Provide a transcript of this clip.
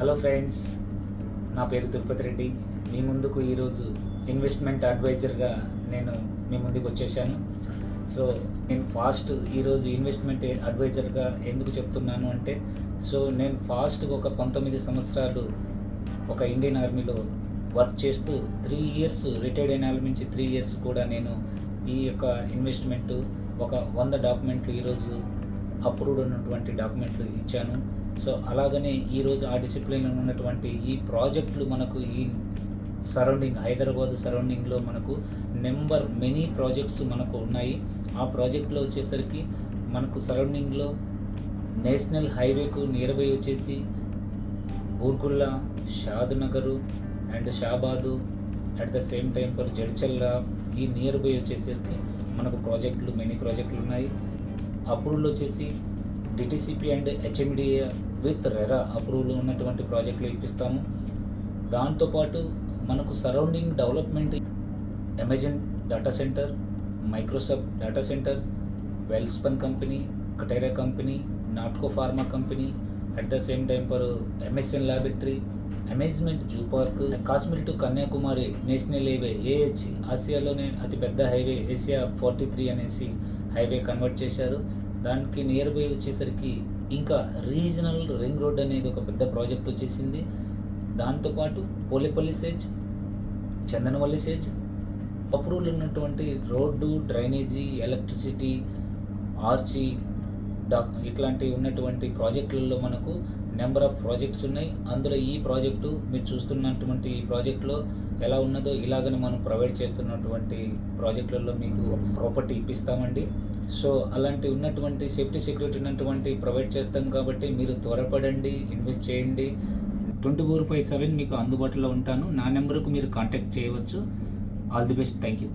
Hello friends, నా పేరు తిరుపతి రెడ్డి. మీ ముందుకు ఈరోజు ఇన్వెస్ట్మెంట్ అడ్వైజర్గా నేను మీ ముందుకు వచ్చేసాను. సో నేను ఈరోజు ఇన్వెస్ట్మెంట్ అడ్వైజర్గా ఎందుకు చెప్తున్నాను అంటే, నేను ఒక 19 సంవత్సరాలు ఒక ఇండియన్ ఆర్మీలో వర్క్ చేస్తూ 3 ఇయర్స్ రిటైర్డ్ అయిన నుంచి 3 ఇయర్స్ కూడా నేను ఈ యొక్క ఇన్వెస్ట్మెంట్ ఒక 100 డాక్యుమెంట్లు ఈరోజు అప్రూవ్డ్ ఉన్నటువంటి డాక్యుమెంట్లు ఇచ్చాను. అలాగనే ఈరోజు ఆ డిసిప్లిన్లో ఉన్నటువంటి ఈ ప్రాజెక్టులు మనకు ఈ సరౌండింగ్ హైదరాబాద్ సరౌండింగ్లో మనకు మెనీ ప్రాజెక్ట్స్ మనకు ఉన్నాయి. ఆ ప్రాజెక్టులో వచ్చేసరికి మనకు సరౌండింగ్లో నేషనల్ హైవేకు నియర్ బై వచ్చేసి Burgula, Shadnagar and Shabad, at the same time for Jadcherla, ఈ నియర్ బై వచ్చేసరికి మనకు మెనీ ప్రాజెక్టులు ఉన్నాయి. అప్రూవల్ వచ్చేసి DTCP and HMDA with RERA approval ఉన్నటువంటి ప్రాజెక్టులు ఇప్పిస్తాము. దాంతోపాటు మనకు surrounding development Amazon data centre, Microsoft data centre, Welspun company, Katera company, Natco pharma company, at the same time for MSN laboratory, amusement zoo park, Kashmir to Kanyakumari national highway AH, ఆసియాలోనే అతిపెద్ద highway Asia 43 అనేసి highway convert చేశారు. దానికి నియర్ బై వచ్చేసరికి ఇంకా regional ring road అనేది ఒక పెద్ద ప్రాజెక్ట్ వచ్చేసింది. దాంతోపాటు Polepally Sage, Chandanavalli Sage approval ఉన్నటువంటి రోడ్డు, డ్రైనేజీ, ఎలక్ట్రిసిటీ, ఆర్చి ఇట్లాంటి ఉన్నటువంటి ప్రాజెక్టులలో మనకు నెంబర్ ఆఫ్ ప్రాజెక్ట్స్ ఉన్నాయి. అందులో ఈ ప్రాజెక్టు మీరు చూస్తున్నటువంటి ఈ ప్రాజెక్టులో ఎలా ఉన్నదో ఇలాగనే మనం ప్రొవైడ్ చేస్తున్నటువంటి ప్రాజెక్టులలో మీకు ప్రాపర్టీ ఇప్పిస్తామండి. అలాంటి ఉన్నటువంటి సేఫ్టీ సెక్యూరిటీ ఉన్నటువంటి ప్రొవైడ్ చేస్తాం కాబట్టి మీరు త్వరపడండి, ఇన్వెస్ట్ చేయండి. 24/7 మీకు అందుబాటులో ఉంటాను. నా నెంబర్కు మీరు కాంటాక్ట్ చేయవచ్చు. All the best. Thank you.